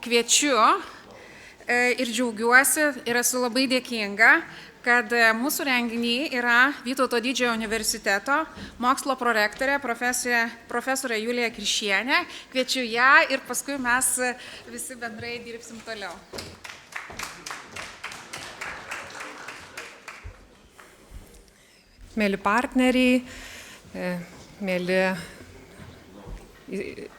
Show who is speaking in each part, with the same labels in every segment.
Speaker 1: Kviečiu ir džiaugiuosi ir esu labai dėkinga, kad mūsų renginiai yra Vytauto didžiojo universiteto mokslo prorektorė profesorė Julija Krišienė. Kviečiu ją ir paskui mes visi bendrai dirbsim toliau.
Speaker 2: Mėly partneriai,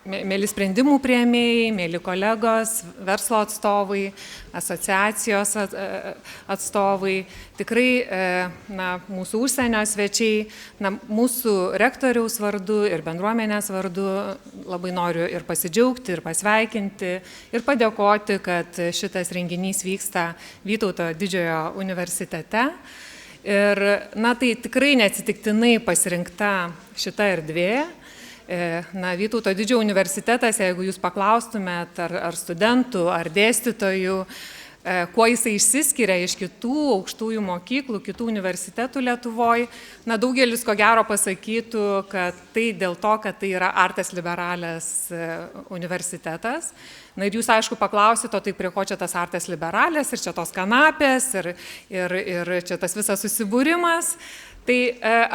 Speaker 2: mėly sprendimų priėmėjai, mėly kolegos, verslo atstovai, asociacijos atstovai, tikrai mūsų užsienio svečiai, mūsų rektoriaus vardu ir bendruomenės vardu labai noriu ir pasidžiaugti, ir pasveikinti, ir padėkoti, kad šitas renginys vyksta Vytauto didžiojo universitete. Ir tai tikrai neatsitiktinai pasirinkta šita erdvė. Vytauto didžiojo universitetas, jeigu jūs paklaustumėt ar studentų, ar dėstytojų, kuo jisai išsiskiria iš kitų aukštųjų mokyklų, kitų universitetų Lietuvoje, daugelis ko gero pasakytų, kad tai dėl to, kad tai yra artes liberales universitetas. Ir jūs, aišku, paklausite, tai prie ko čia tas artes liberales ir čia tos kanapės ir čia tas visas susibūrimas. Tai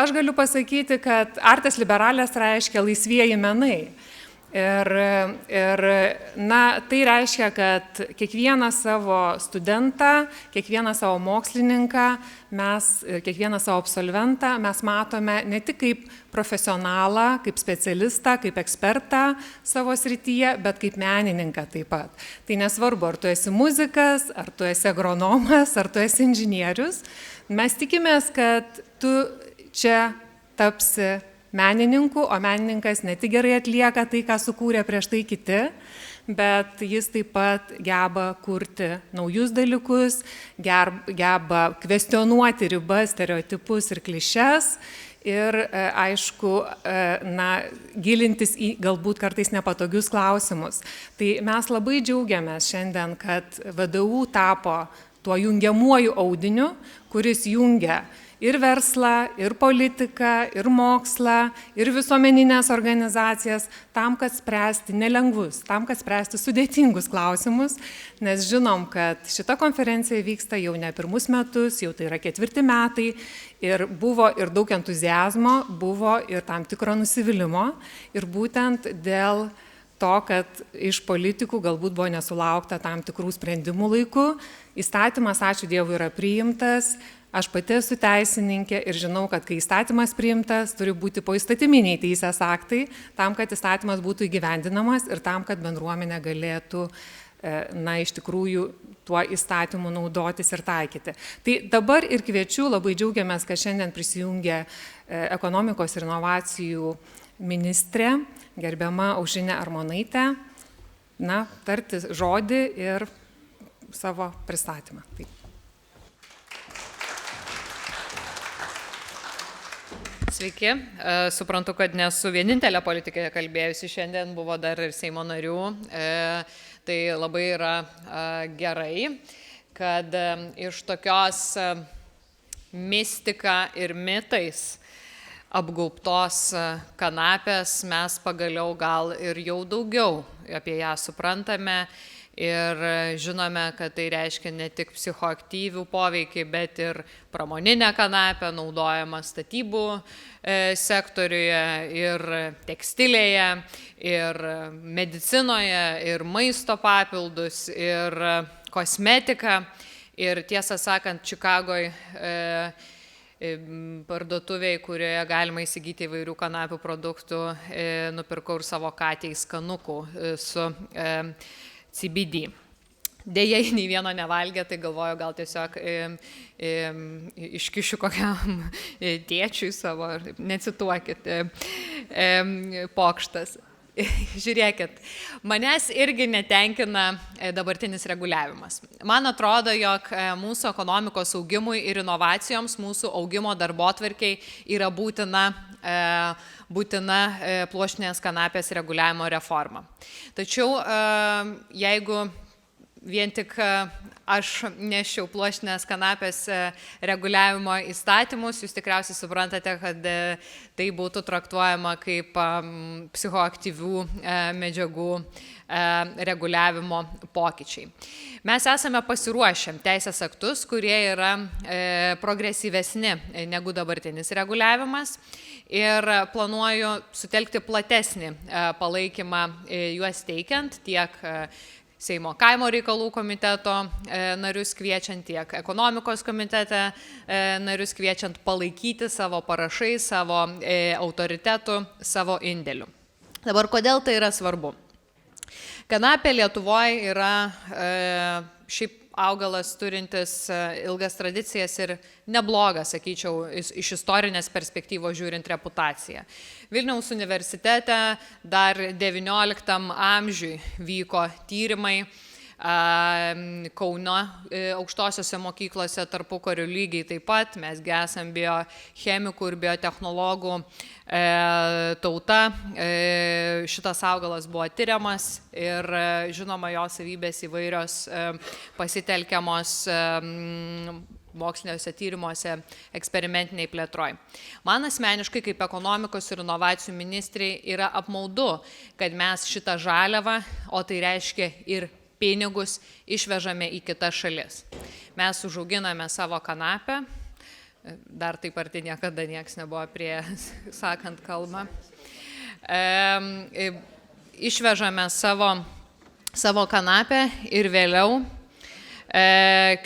Speaker 2: aš galiu pasakyti, kad artes liberales reiškia laisvieji menai. Ir tai reiškia, kad kiekvieną savo studentą, kiekvieną savo mokslininką, kiekvieną savo absolventą mes matome ne tik kaip profesionalą, kaip specialistą, kaip ekspertą savo srityje, bet kaip menininką taip pat. Tai nesvarbu, ar tu esi muzikas, ar tu esi agronomas, ar tu esi inžinierius. Mes tikimės, kad tu čia tapsi menininku, o menininkas ne tik gerai atlieka tai, ką sukūrė prieš tai kiti, bet jis taip pat geba kurti naujus dalykus, geba kvestionuoti ribas, stereotipus ir klišes ir, aišku, gilintis į galbūt kartais nepatogius klausimus. Tai mes labai džiaugiamės šiandien, kad VDU tapo tuo jungiamuoju audiniu, kuris jungia ir verslą, ir politiką, ir mokslą, ir visuomeninės organizacijas, tam, kad spręsti nelengvus, tam, kad spręsti sudėtingus klausimus, nes žinom, kad šita konferencija vyksta jau ne pirmus metus, jau tai yra 4 metai, ir buvo ir daug entuziazmo, buvo ir tam tikro nusivylimo, ir būtent dėl to, kad iš politikų galbūt buvo nesulaukta tam tikrų sprendimų laiku. Įstatymas, ačiū Dievui, yra priimtas. Aš pati esu teisininkė ir žinau, kad kai įstatymas priimtas, turi būti poįstatyminiai teisės aktai, tam, kad įstatymas būtų įgyvendinamas ir tam, kad bendruomenė galėtų, iš tikrųjų, tuo įstatymu naudotis ir taikyti. Tai dabar ir kviečiu, labai džiaugiamės, kad šiandien prisijungia ekonomikos ir inovacijų ministrė, gerbiama Aušrinė Armonaitė, tarti žodį ir savo pristatymą. Taip.
Speaker 3: Sveiki, suprantu, kad nesu vienintelė politikė kalbėjusi šiandien, buvo dar ir Seimo narių. Tai labai yra gerai, kad iš tokios mistika ir mitais apgaubtos kanapės mes pagaliau gal ir jau daugiau apie ją suprantame ir žinome, kad tai reiškia ne tik psichoaktyvių poveikį, bet ir pramoninę kanapę naudojamą statybų sektoriuje ir tekstilėje, ir medicinoje, ir maisto papildus, ir kosmetiką. Ir tiesą sakant, Čikagoje parduotuviai, kurioje galima įsigyti įvairių kanapių produktų, nupirkau ir savo katei skanukų su CBD. Deja, nei vieno nevalgė, tai galvoju, gal tiesiog iškišiu kokiam tėčiui savo, necituokit, pokštas. Žiūrėkit, manęs irgi netenkina dabartinis reguliavimas. Man atrodo, jog mūsų ekonomikos augimui ir inovacijoms, mūsų augimo darbotvarkei yra būtina pluoštinės kanapės reguliavimo reforma. Tačiau jeigu vien tik aš nešiau pluoštinės kanapės reguliavimo įstatymus, jūs tikriausiai suprantate, kad tai būtų traktuojama kaip psichoaktyvių medžiagų reguliavimo pokyčiai. Mes esame pasiruošę teisės aktus, kurie yra progresyvesni negu dabartinis reguliavimas ir planuoju sutelkti platesnį palaikymą juos teikiant tiek Seimo kaimo reikalų komiteto narius kviečiant, tiek ekonomikos komitete narius kviečiant palaikyti savo parašais, savo autoritetų, savo indėlių. Dabar kodėl tai yra svarbu? Kanapė Lietuvoje yra šiaip augalas turintis ilgas tradicijas ir neblogas, sakyčiau, iš istorinės perspektyvos žiūrint reputaciją. Vilniaus universitete dar XIX amžiui vyko tyrimai, Kauno aukštosiose mokyklose tarpukariu lygiai taip pat, mesgi esam biochemikų ir biotechnologų tauta, šitas augalas buvo tyriamas ir žinoma jo savybės įvairios pasitelkiamos moksliniuose tyrimuose, eksperimentiniai plėtroj. Man asmeniškai kaip ekonomikos ir inovacijų ministrei yra apmaudu, kad mes šitą žaliavą, o tai reiškia ir pinigus, išvežame į kitas šalis. Mes užauginame savo kanapę, dar taip arti niekada nieks nebuvo prie, sakant kalbą. Išvežame savo kanapę ir vėliau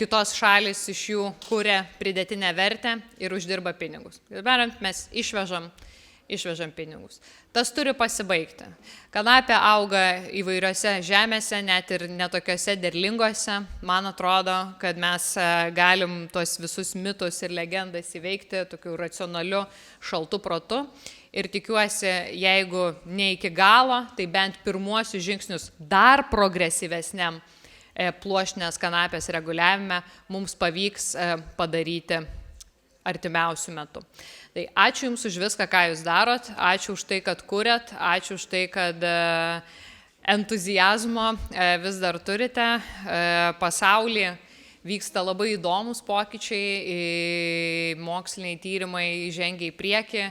Speaker 3: kitos šalis iš jų kuria pridėtinę vertę ir uždirba pinigus. Ir beriant, mes išvežam pinigus. Tas turi pasibaigti. Kanapė auga įvairiose žemėse, net ir netokiose derlingose. Man atrodo, kad mes galim tuos visus mitus ir legendas įveikti tokiu racionaliu, šaltu protu. Ir tikiuosi, jeigu ne iki galo, tai bent pirmuosius žingsnius dar progresyvesniam pluoštinės kanapės reguliavime mums pavyks padaryti artimiausių metų. Tai ačiū Jums už viską, ką Jūs darot, ačiū už tai, kad kuriat, ačiū už tai, kad entuziazmo vis dar turite. Pasaulyje vyksta labai įdomus pokyčiai, moksliniai tyrimai žengia į priekį.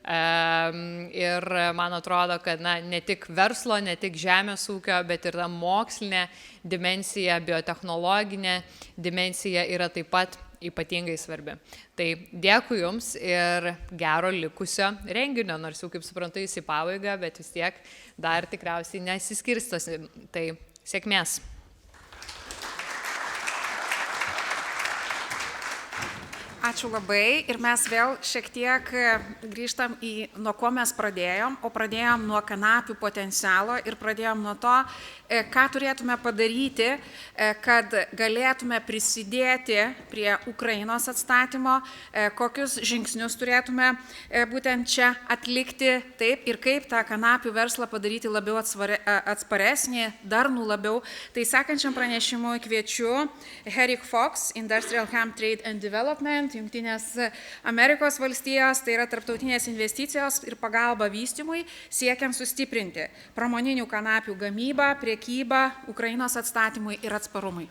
Speaker 3: Ir man atrodo, kad ne tik verslo, ne tik žemės ūkio, bet ir ta mokslinė dimensija, biotechnologinė dimensija yra taip pat ypatingai svarbi. Tai dėkui Jums ir gero likusio renginio, nors jau kaip suprantu Jūs į pabaigą, bet vis tiek dar tikriausiai nesiskirstosi. Tai sėkmės.
Speaker 1: Ačiū labai ir mes vėl šiek tiek grįžtam nuo ko mes pradėjom, o pradėjom nuo kanapių potencialo ir pradėjom nuo to, ką turėtume padaryti, kad galėtume prisidėti prie Ukrainos atstatymo, kokius žingsnius turėtume būtent čia atlikti, taip ir kaip tą kanapių verslą padaryti labiau atsparesnį, darnų labiau. Tai sekančiam pranešimui kviečiu Herrick Fox, Industrial Hemp Trade Development, Jungtinės Amerikos valstijos, tai yra tarptautinės investicijos ir pagalba vystymui, siekiant sustiprinti pramoninių kanapių gamybą, priekybą, Ukrainos atstatymui ir atsparumui.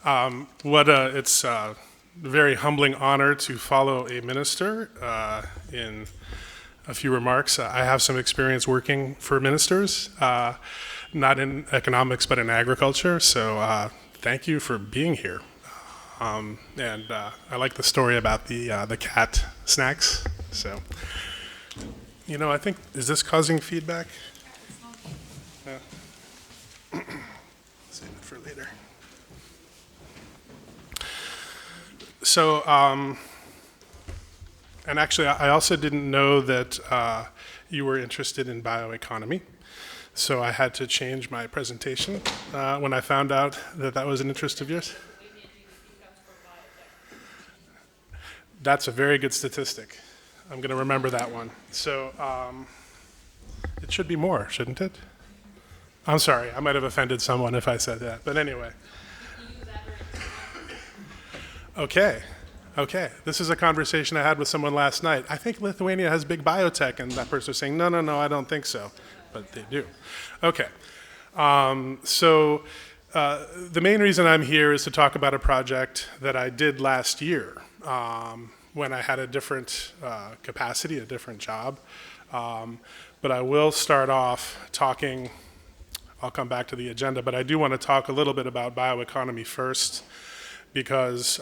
Speaker 4: It's a very humbling honor to follow a minister in a few remarks. I have some experience working for ministers, not in economics but in agriculture, so thank you for being here. And I like the story about the cat snacks. So, I think, is this causing feedback? Yeah. Save it for later. So, and actually, I also didn't know that you were interested in bioeconomy. So I had to change my presentation when I found out that was an interest of yours. That's a very good statistic. I'm going to remember that one. So it should be more, shouldn't it? I'm sorry, I might have offended someone if I said that, but anyway. Okay. This is a conversation I had with someone last night. I think Lithuania has big biotech, and that person was saying, no, I don't think so, but they do. Okay. So The main reason I'm here is to talk about a project that I did last year when I had a different capacity, a different job. But I will start off talking, I'll come back to the agenda, but I do want to talk a little bit about bioeconomy first, because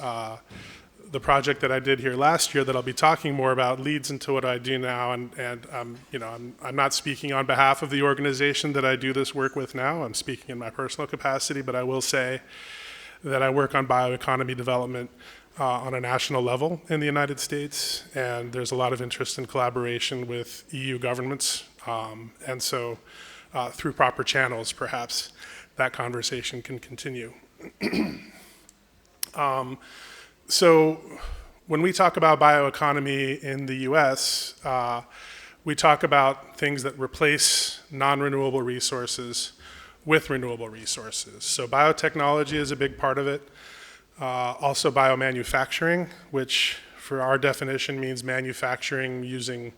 Speaker 4: the project that I did here last year that I'll be talking more about leads into what I do now, and I'm not speaking on behalf of the organization that I do this work with now. I'm speaking in my personal capacity, but I will say that I work on bioeconomy development on a national level in the United States, and there's a lot of interest in collaboration with EU governments, and so through proper channels, perhaps that conversation can continue. So when we talk about bioeconomy in the US, we talk about things that replace non-renewable resources with renewable resources. So biotechnology is a big part of it. Also biomanufacturing, which for our definition means manufacturing using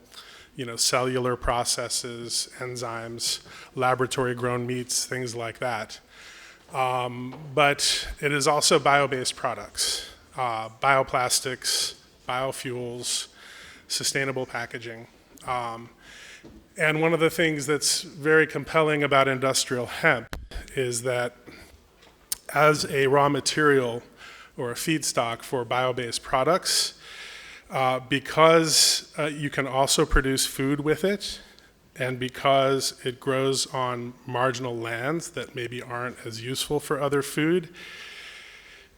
Speaker 4: cellular processes, enzymes, laboratory-grown meats, things like that. But it is also bio-based products. Bioplastics, biofuels, sustainable packaging. And one of the things that's very compelling about industrial hemp is that as a raw material or a feedstock for bio-based products, because you can also produce food with it, and because it grows on marginal lands that maybe aren't as useful for other food,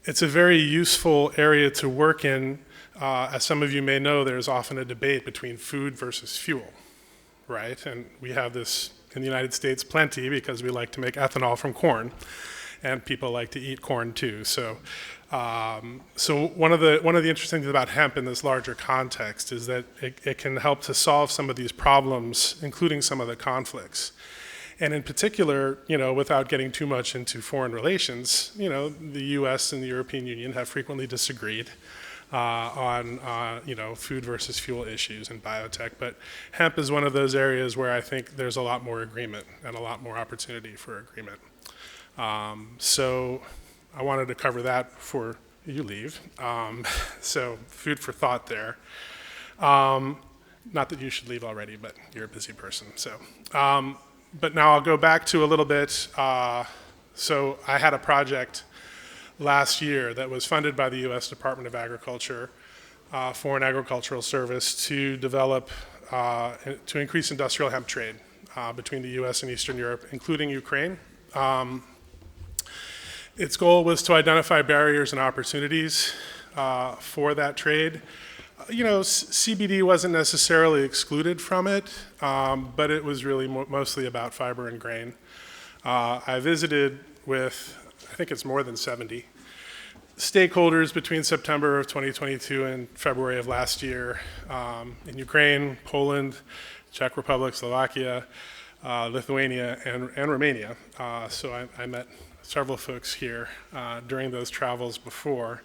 Speaker 4: it's a very useful area to work in. As some of you may know, there's often a debate between food versus fuel, right? And we have this in the United States plenty because we like to make ethanol from corn, and people like to eat corn too. So one of the interesting things about hemp in this larger context is that it can help to solve some of these problems, including some of the conflicts. And in particular, without getting too much into foreign relations, the US and the European Union have frequently disagreed on food versus fuel issues in biotech. But hemp is one of those areas where I think there's a lot more agreement and a lot more opportunity for agreement. So I wanted to cover that before you leave. So food for thought there. Not that you should leave already, but you're a busy person. So. But now I'll go back to a little bit. So I had a project last year that was funded by the US Department of Agriculture, Foreign Agricultural Service, to develop, to increase industrial hemp trade between the US and Eastern Europe, including Ukraine. Its goal was to identify barriers and opportunities for that trade. CBD wasn't necessarily excluded from it, but it was really mostly about fiber and grain. I visited with, I think it's more than 70 stakeholders between September of 2022 and February of last year in Ukraine, Poland, Czech Republic, Slovakia, Lithuania, and Romania. So I met several folks here during those travels before.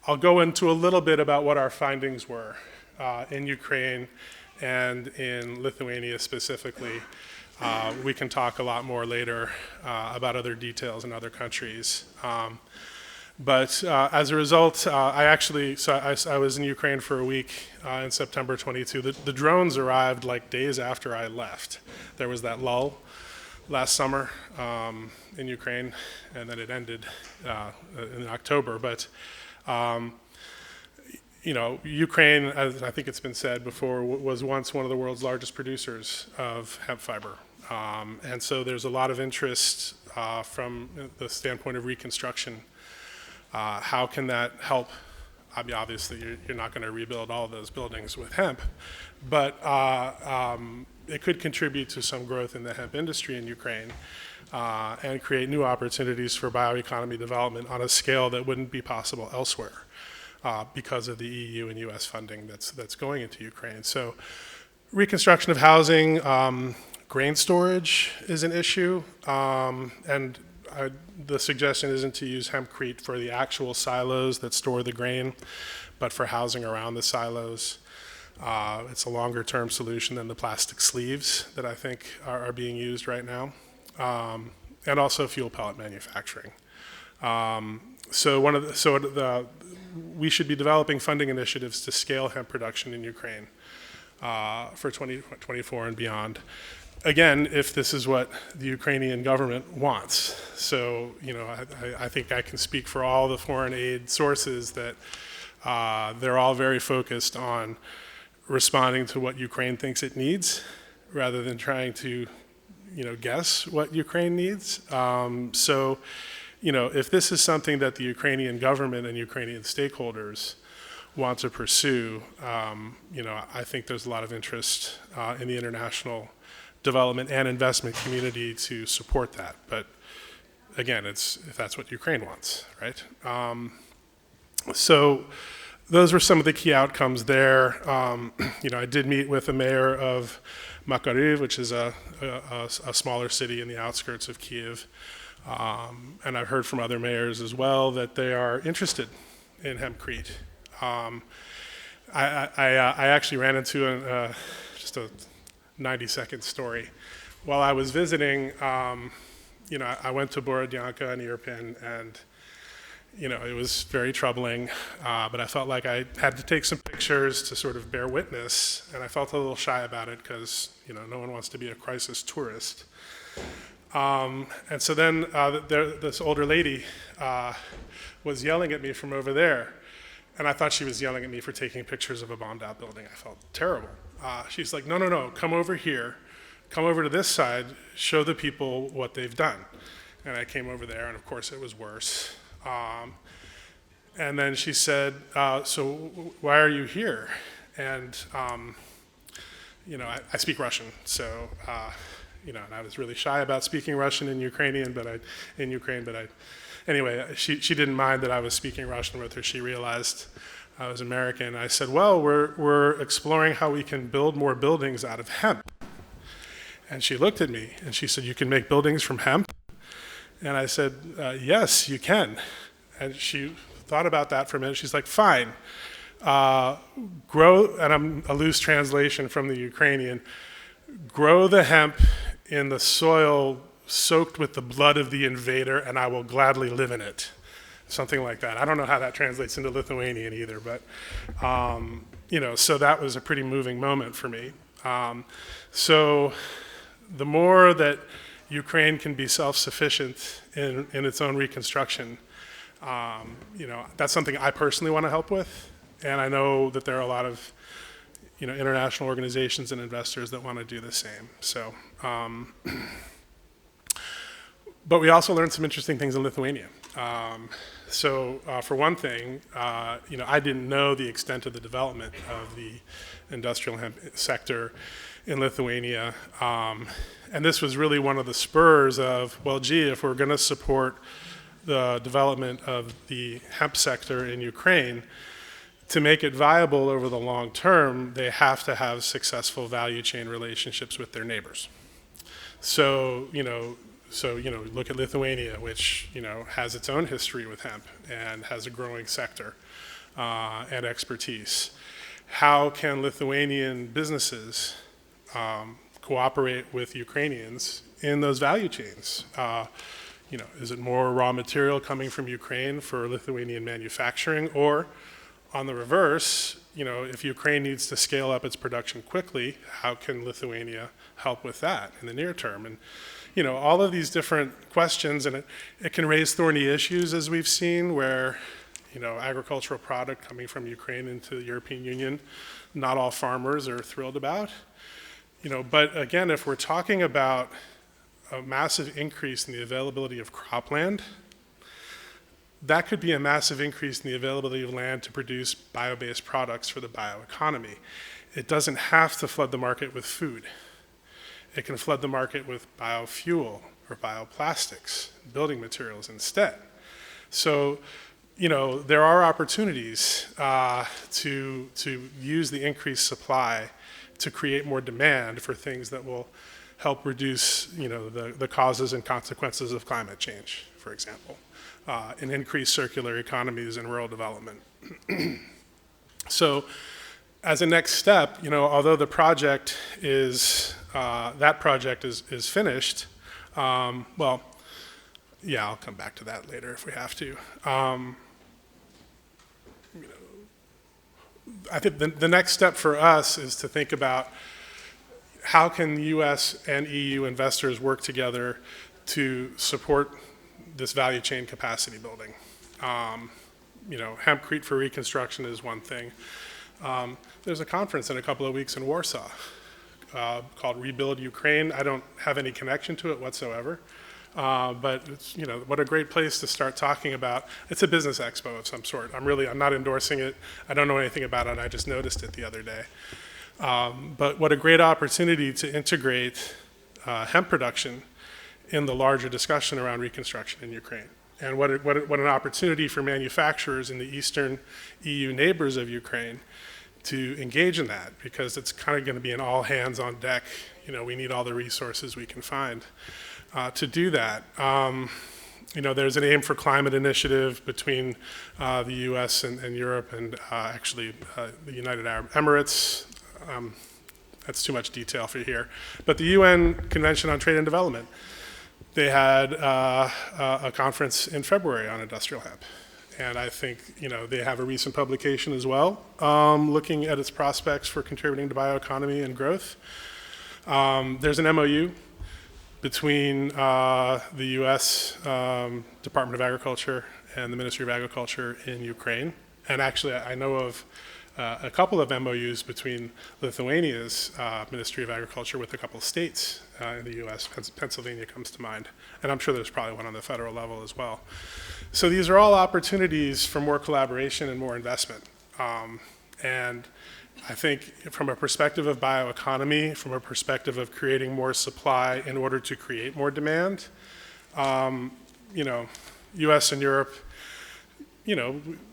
Speaker 4: I'll go into a little bit about what our findings were in Ukraine and in Lithuania specifically. We can talk a lot more later about other details in other countries. But as a result, I was in Ukraine for a week in September 22. The drones arrived like days after I left. There was that lull last summer in Ukraine, and then it ended in October. But Ukraine, as I think it's been said before, was once one of the world's largest producers of hemp fiber. And so there's a lot of interest from the standpoint of reconstruction. How can that help? Obviously, you're not going to rebuild all of those buildings with hemp, but it could contribute to some growth in the hemp industry in Ukraine and create new opportunities for bioeconomy development on a scale that wouldn't be possible elsewhere because of the EU and US funding that's going into Ukraine. So reconstruction of housing, grain storage is an issue, and the suggestion isn't to use hempcrete for the actual silos that store the grain, but for housing around the silos. It's a longer term solution than the plastic sleeves that I think are being used right now. and also fuel pellet manufacturing. We should be developing funding initiatives to scale hemp production in Ukraine for 2024 and beyond. Again, if this is what the Ukrainian government wants. So, I think I can speak for all the foreign aid sources that they're all very focused on responding to what Ukraine thinks it needs, rather than trying to, guess what Ukraine needs. If this is something that the Ukrainian government and Ukrainian stakeholders want to pursue, I think there's a lot of interest in the international development and investment community to support that. But again, if that's what Ukraine wants, right? So those were some of the key outcomes there. I did meet with the mayor of Makariv, which is a smaller city in the outskirts of Kyiv. And I've heard from other mayors as well that they are interested in hempcrete. I actually ran into just a 90-second story. While I was visiting, I went to Borodyanka and Irpin, and it was very troubling, but I felt like I had to take some pictures to sort of bear witness, and I felt a little shy about it because, no one wants to be a crisis tourist. And so then this older lady was yelling at me from over there, and I thought she was yelling at me for taking pictures of a bombed-out building. I felt terrible. She's like, no, come over here, come over to this side, show the people what they've done. And I came over there, and of course it was worse. And then she said, so why are you here? And, I speak Russian, so, and I was really shy about speaking Russian in Ukraine, but anyway, she didn't mind that I was speaking Russian with her. She realized I was American. I said, well, we're exploring how we can build more buildings out of hemp. And she looked at me and she said, you can make buildings from hemp? And I said, yes, you can. And she thought about that for a minute. She's like, fine, grow, and I'm a loose translation from the Ukrainian, grow the hemp in the soil soaked with the blood of the invader, and I will gladly live in it. Something like that. I don't know how that translates into Lithuanian either, but, so that was a pretty moving moment for me. So the more that Ukraine can be self-sufficient in its own reconstruction, that's something I personally want to help with, and I know that there are a lot of international organizations and investors that want to do the same. So, but we also learned some interesting things in Lithuania. For one thing, I didn't know the extent of the development of the industrial hemp sector in Lithuania. And this was really one of the spurs of, well, gee, if we're going to support the development of the hemp sector in Ukraine, to make it viable over the long term, they have to have successful value chain relationships with their neighbors. So, look at Lithuania, which, has its own history with hemp and has a growing sector and expertise. How can Lithuanian businesses cooperate with Ukrainians in those value chains? Is it more raw material coming from Ukraine for Lithuanian manufacturing, or on the reverse, if Ukraine needs to scale up its production quickly, how can Lithuania help with that in the near term? And all of these different questions, and it can raise thorny issues, as we've seen, where agricultural product coming from Ukraine into the European Union, not all farmers are thrilled about. But again, if we're talking about a massive increase in the availability of cropland, that could be a massive increase in the availability of land to produce bio-based products for the bioeconomy. It doesn't have to flood the market with food. It can flood the market with biofuel or bioplastics, building materials instead. So, there are opportunities to use the increased supply to create more demand for things that will help reduce, the causes and consequences of climate change, for example. And increase circular economies and rural development. So as a next step, although the project is, that project is finished, Yeah, I'll come back to that later if we have to. I think the next step for us is to think about how can US and EU investors work together to support this value chain capacity building. Hempcrete for reconstruction is one thing. There's a conference in a couple of weeks in Warsaw called Rebuild Ukraine. I don't have any connection to it whatsoever. But it's, what a great place to start talking about. It's a business expo of some sort. I'm not endorsing it. I don't know anything about it. I just noticed it the other day. But what a great opportunity to integrate hemp production in the larger discussion around reconstruction in Ukraine. And what an opportunity for manufacturers in the eastern EU neighbors of Ukraine to engage in that, because it's kind of going to be an all hands on deck. We need all the resources we can find. To do that. There's an Aim for Climate initiative between the US and Europe and actually the United Arab Emirates. That's too much detail for here. But the UN Convention on Trade and Development, they had a conference in February on industrial hemp. And I think, they have a recent publication as well, looking at its prospects for contributing to bioeconomy and growth. There's an MOU between the U.S. Department of Agriculture and the Ministry of Agriculture in Ukraine. And actually, I know of a couple of MOUs between Lithuania's Ministry of Agriculture with a couple of states in the U.S. Pennsylvania comes to mind. And I'm sure there's probably one on the federal level as well. So these are all opportunities for more collaboration and more investment. And I think from a perspective of bioeconomy, from a perspective of creating more supply in order to create more demand, US and Europe,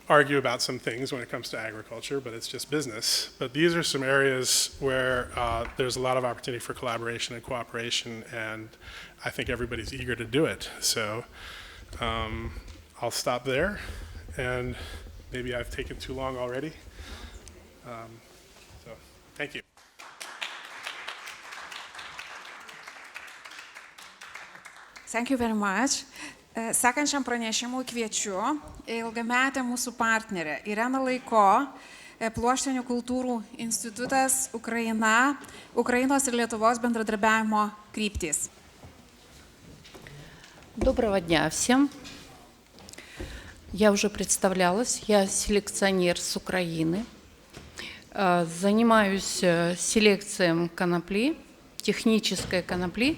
Speaker 4: argue about some things when it comes to agriculture, but it's just business. But these are some areas where there's a lot of opportunity for collaboration and cooperation, and I think everybody's eager to do it. So I'll stop there, and maybe I've taken too long already. Thank you.
Speaker 1: Thank you very much. Sekančiam pranešimui kviečiu ilgametę mūsų partnerę Irina Laiko, Pluoštinių kultūrų institutas Ukraina, Ukrainos ir Lietuvos bendradarbiavimo kryptys.
Speaker 5: Доброго дня всем. Я уже представлялась, я селекционер с Украины. Занимаюсь селекцией конопли, технической конопли,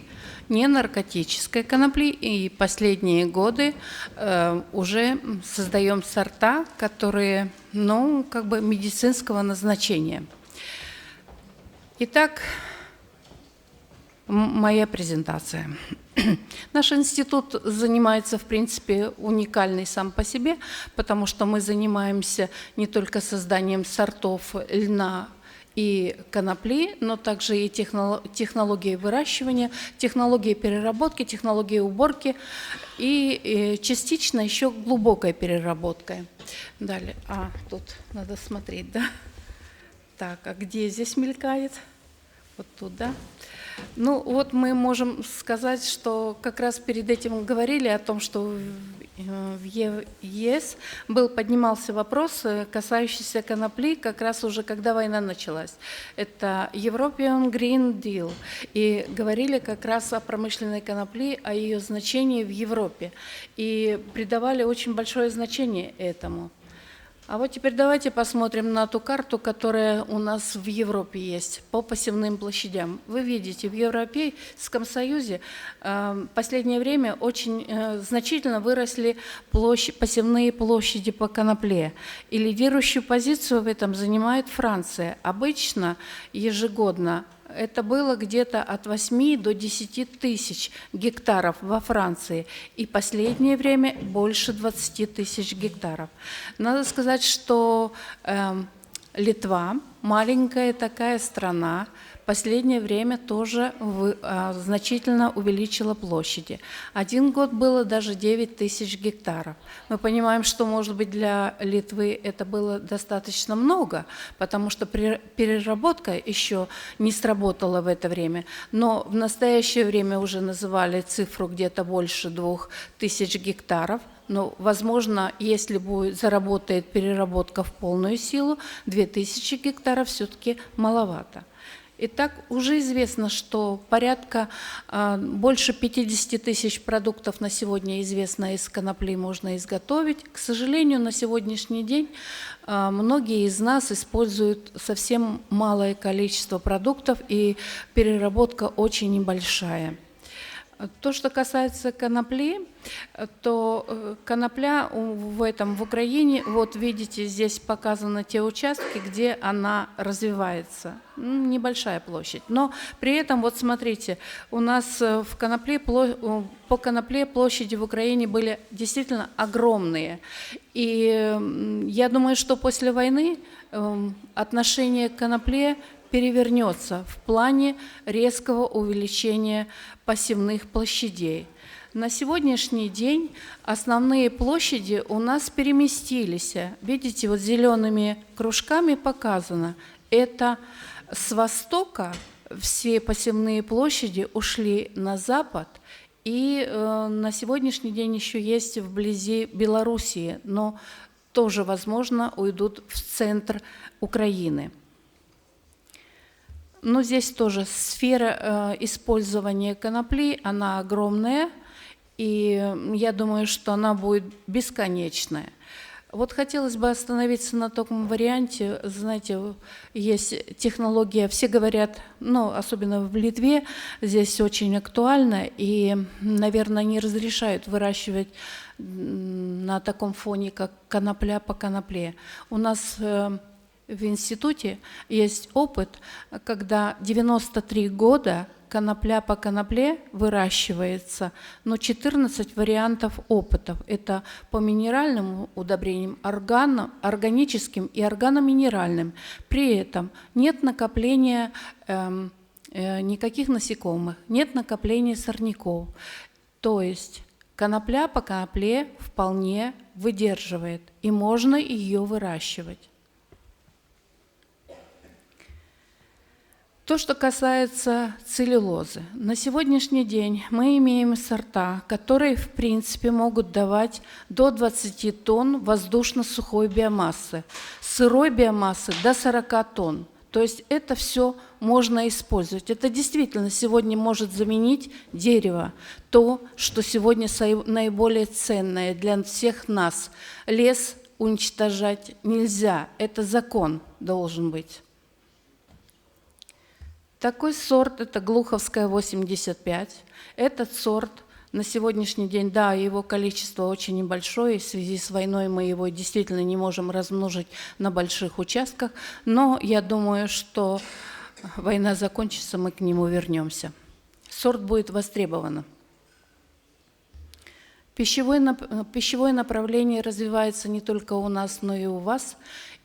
Speaker 5: не наркотической конопли, и последние годы уже создаем сорта, которые, медицинского назначения. Итак, моя презентация. Наш институт занимается, в принципе, уникальный сам по себе, потому что мы занимаемся не только созданием сортов льна и конопли, но также и технологией выращивания, технологией переработки, технологией уборки и частично еще глубокой переработкой. Далее. Тут надо смотреть, да? Так, а где здесь мелькает? Вот тут, да? Мы можем сказать, что как раз перед этим говорили о том, что в ЕС поднимался вопрос, касающийся конопли, как раз уже когда война началась. Это European Green Deal. И говорили как раз о промышленной конопли, о ее значении в Европе. И придавали очень большое значение этому. А вот теперь давайте посмотрим на ту карту, которая у нас в Европе есть по посевным площадям. Вы видите, в Европейском Союзе в последнее время очень значительно выросли посевные площади по конопле. И лидирующую позицию в этом занимает Франция. Обычно ежегодно это было где-то от 8 до 10 тысяч гектаров во Франции. И последнее время больше 20 тысяч гектаров. Надо сказать, что Литва маленькая такая страна в последнее время тоже значительно увеличила площади. Один год было даже 9 тысяч гектаров. Мы понимаем, что, может быть, для Литвы это было достаточно много, потому что переработка еще не сработала в это время. Но в настоящее время уже называли цифру где-то больше 2000 гектаров. Но, возможно, если заработает переработка в полную силу, 2000 гектаров все-таки маловато. Итак, уже известно, что порядка больше 50 тысяч продуктов на сегодня известно из конопли можно изготовить. К сожалению, на сегодняшний день многие из нас используют совсем малое количество продуктов, и переработка очень небольшая. То, что касается конопли, то конопля в Украине, вот видите, здесь показаны те участки, где она развивается. Небольшая площадь. Но при этом, вот смотрите, у нас по конопле площади в Украине были действительно огромные. И я думаю, что после войны отношение к конопле перевернется в плане резкого увеличения посевных площадей. На сегодняшний день основные площади у нас переместились. Видите, вот зелеными кружками показано. Это с востока все посевные площади ушли на запад, и на сегодняшний день еще есть вблизи Белоруссии, но тоже, возможно, уйдут в центр Украины. Но здесь тоже сфера использования конопли, она огромная, и я думаю, что она будет бесконечная. Вот хотелось бы остановиться на таком варианте. Знаете, есть технология, все говорят, ну, особенно в Литве, здесь очень актуально, и, наверное, не разрешают выращивать на таком фоне, как конопля по конопле. У нас в институте есть опыт, когда 93 года конопля по конопле выращивается, но 14 вариантов опытов. Это по минеральным удобрениям, органическим и органоминеральным. При этом нет накопления никаких насекомых, нет накопления сорняков. То есть конопля по конопле вполне выдерживает, и можно ее выращивать. То, что касается целлюлозы. На сегодняшний день мы имеем сорта, которые, в принципе, могут давать до 20 тонн воздушно-сухой биомассы, сырой биомассы до 40 тонн. То есть это все можно использовать. Это действительно сегодня может заменить дерево, то, что сегодня наиболее ценное для всех нас. Лес уничтожать нельзя, это закон должен быть. Такой сорт – это Глуховская 85. Этот сорт на сегодняшний день, да, его количество очень небольшое, в связи с войной мы его действительно не можем размножить на больших участках, но я думаю, что война закончится, мы к нему вернемся. Сорт будет востребован. Пищевое направление развивается не только у нас, но и у вас.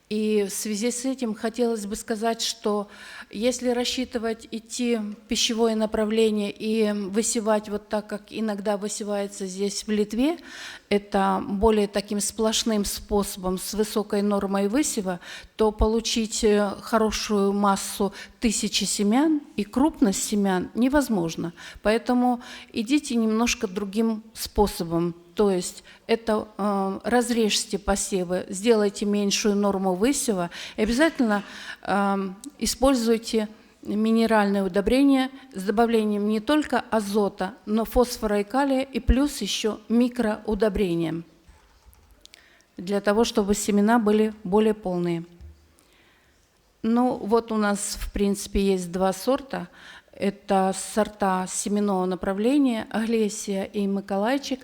Speaker 5: И в связи с этим хотелось бы сказать, что если рассчитывать идти в пищевое направление и высевать вот так, как иногда высевается здесь в Литве, это более таким сплошным способом с высокой нормой высева, то получить хорошую массу 1000 семян и крупность семян невозможно. Поэтому идите немножко другим способом. То есть это разрежьте посевы, сделайте меньшую норму высева и обязательно используйте минеральные удобрения с добавлением не только азота, но фосфора и калия, и плюс еще микроудобрения, для того, чтобы семена были более полные. Ну вот у нас в принципе есть два сорта. Это сорта семенного направления Аглесия и Миколайчик,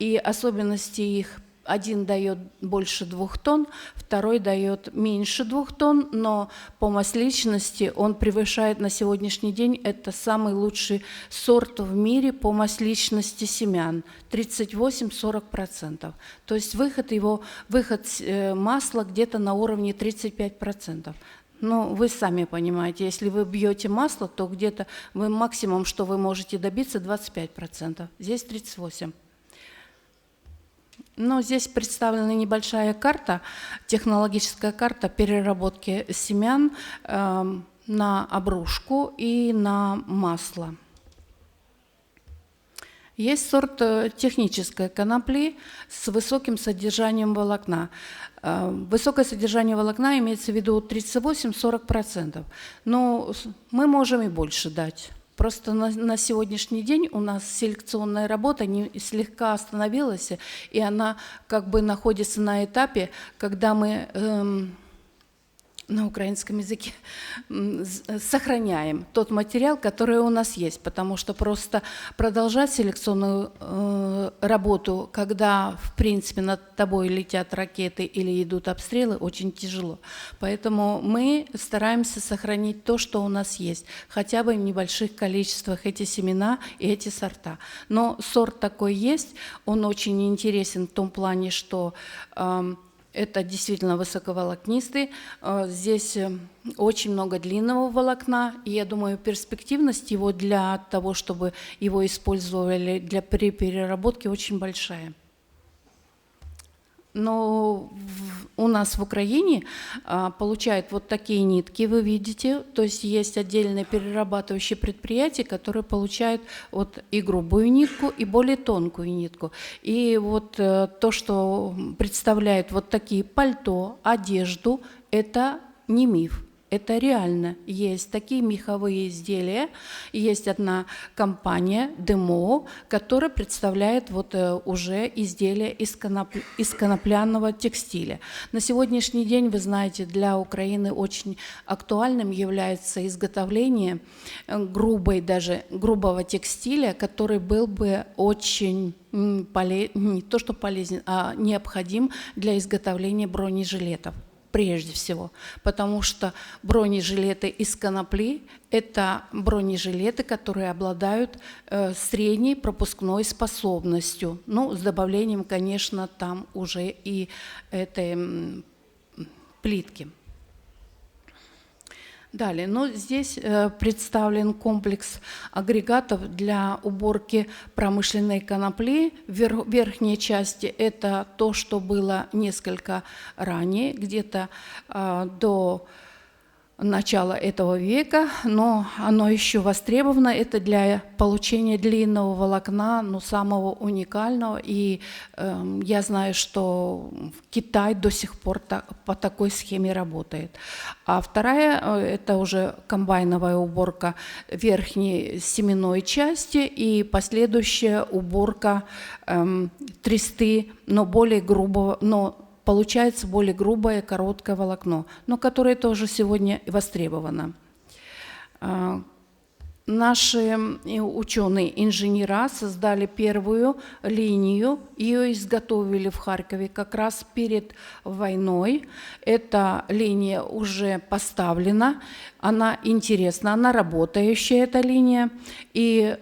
Speaker 5: и особенности их: один дает больше 2 тонн, второй дает меньше 2 тонн, но по масличности он превышает на сегодняшний день, это самый лучший сорт в мире по масличности семян, 38-40%. То есть выход масла где-то на уровне 35%. Ну, вы сами понимаете, если вы бьете масло, то где-то вы максимум, что вы можете добиться, 25%. Здесь 38%. Но здесь представлена небольшая карта, технологическая карта переработки семян на обрушку и на масло. Есть сорт технической конопли с высоким содержанием волокна. Высокое содержание волокна имеется в виду 38-40%. Но мы можем и больше дать. Просто на сегодняшний день у нас селекционная работа слегка остановилась, и она как бы находится на этапе, когда мы на украинском языке сохраняем тот материал, который у нас есть, потому что просто продолжать селекционную работу, когда, в принципе, над тобой летят ракеты или идут обстрелы, очень тяжело. Поэтому мы стараемся сохранить то, что у нас есть, хотя бы в небольших количествах эти семена и эти сорта. Но сорт такой есть, он очень интересен в том плане, что это действительно высоковолокнистый. Здесь очень много длинного волокна, и я думаю, перспективность его для того, чтобы его использовали при переработке, очень большая. Но у нас в Украине получают вот такие нитки, вы видите, то есть есть отдельные перерабатывающие предприятия, которые получают вот и грубую нитку, и более тонкую нитку. И вот то, что представляет вот такие пальто, одежду, это не миф. Это реально. Есть такие меховые изделия. Есть одна компания, ДМО, которая представляет вот уже изделия из конопляного текстиля. На сегодняшний день, вы знаете, для Украины очень актуальным является изготовление грубого текстиля, который был бы очень не то что полезен, а необходим для изготовления бронежилетов. Прежде всего, потому что бронежилеты из конопли – это бронежилеты, которые обладают средней пропускной способностью. Ну, с добавлением, конечно, там уже и этой плитки. Далее, но здесь представлен комплекс агрегатов для уборки промышленной конопли. В верхней части это то, что было несколько ранее, где-то до начала этого века, но оно еще востребовано. Это для получения длинного волокна, но самого уникального. И я знаю, что Китай до сих пор по такой схеме работает. А вторая – это уже комбайновая уборка верхней семенной части и последующая уборка тресты, но более грубого, но получается более грубое, короткое волокно, но которое тоже сегодня востребовано. Наши ученые-инженера создали первую линию, ее изготовили в Харькове как раз перед войной. Эта линия уже поставлена, она интересна, она работающая, эта линия. И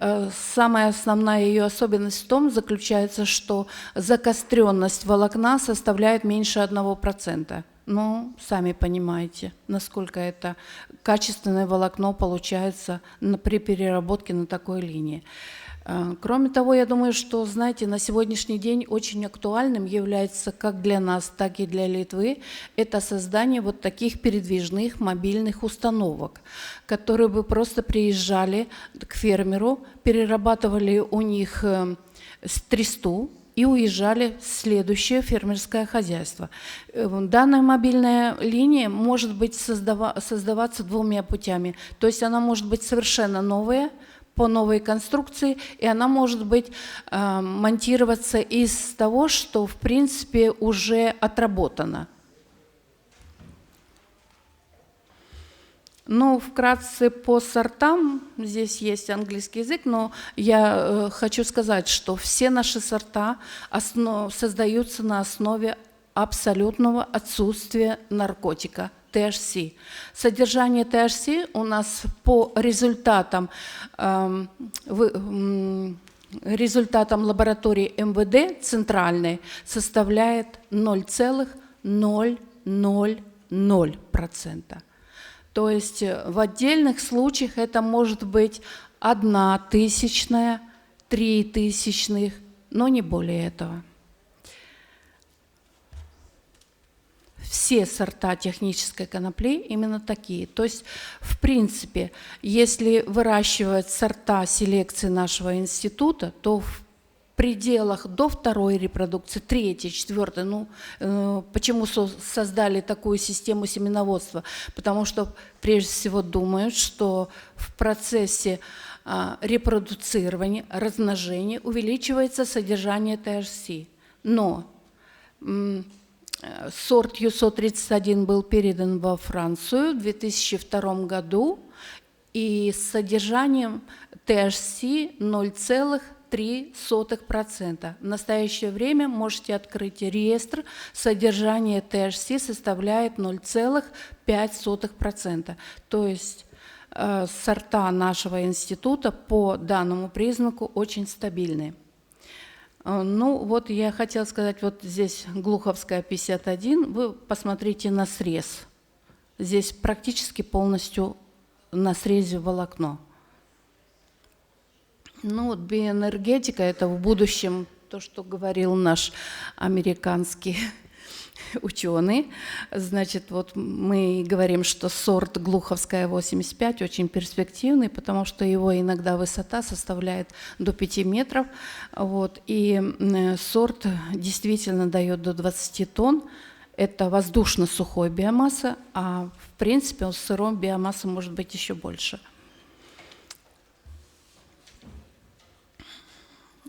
Speaker 5: самая основная ее особенность в том заключается, что закостренность волокна составляет меньше 1%. Ну, сами понимаете, насколько это качественное волокно получается при переработке на такой линии. Кроме того, я думаю, что, знаете, на сегодняшний день очень актуальным является как для нас, так и для Литвы это создание вот таких передвижных мобильных установок, которые бы просто приезжали к фермеру, перерабатывали у них тресту, и уезжали в следующее фермерское хозяйство. Данная мобильная линия может быть создаваться двумя путями. То есть она может быть совершенно новая, по новой конструкции, и она может быть монтироваться из того, что в принципе уже отработано. Ну, вкратце по сортам, здесь есть английский язык, но я хочу сказать, что все наши сорта создаются на основе абсолютного отсутствия наркотика, THC. Содержание THC у нас по результатам лаборатории МВД центральной составляет 0,000%. То есть в отдельных случаях это может быть 0,01, 0,03, но не более этого. Все сорта технической конопли именно такие. То есть, в принципе, если выращивать сорта селекции нашего института, то в пределах до 2-й репродукции, 3-й, 4-й, почему создали такую систему семеноводства? Потому что прежде всего думают, что в процессе репродуцирования, размножения увеличивается содержание THC. Но сорт ЮСО-31 был передан во Францию в 2002 году и с содержанием THC 0,3%. В настоящее время можете открыть реестр, содержание THC составляет 0,5%. То есть сорта нашего института по данному признаку очень стабильные. Ну, вот я хотела сказать, вот здесь Глуховская 51, вы посмотрите на срез. Здесь практически полностью на срезе волокно. Ну, вот биоэнергетика – это в будущем то, что говорил наш американский ученый. Значит, вот мы говорим, что сорт Глуховская 85 очень перспективный, потому что его иногда высота составляет до 5 метров. Вот, и сорт действительно дает до 20 тонн. Это воздушно-сухой биомасса, а в принципе у сырой биомассы может быть еще больше.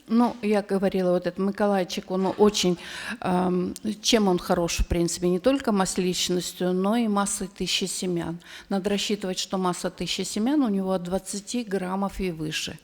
Speaker 5: Ну, я говорила, вот этот Миколайчик, он очень, чем он хорош, в принципе, не только масличностью, но и массой 1000 семян. Надо рассчитывать, что масса 1000 семян у него от 20 граммов и выше.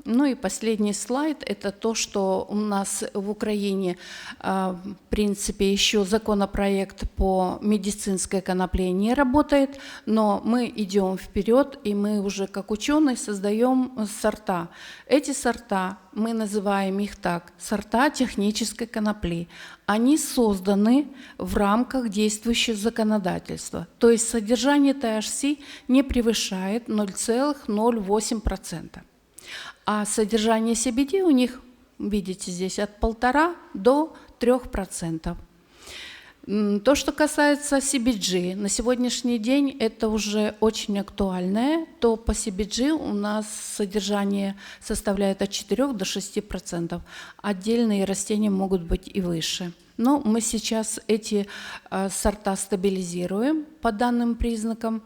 Speaker 5: Ну и последний слайд – это то, что у нас в Украине, в принципе, еще законопроект по медицинской конопле не работает, но мы идем вперед, и мы уже как ученые создаем сорта. Эти сорта, мы называем их так, сорта технической конопли. Они созданы в рамках действующего законодательства, то есть содержание THC не превышает 0,08%. А содержание CBD у них, видите здесь, от 1,5 до 3%. То, что касается CBG, на сегодняшний день это уже очень актуальное, то по CBG у нас содержание составляет от 4 до 6%. Отдельные растения могут быть и выше. Но мы сейчас эти сорта стабилизируем по данным признакам.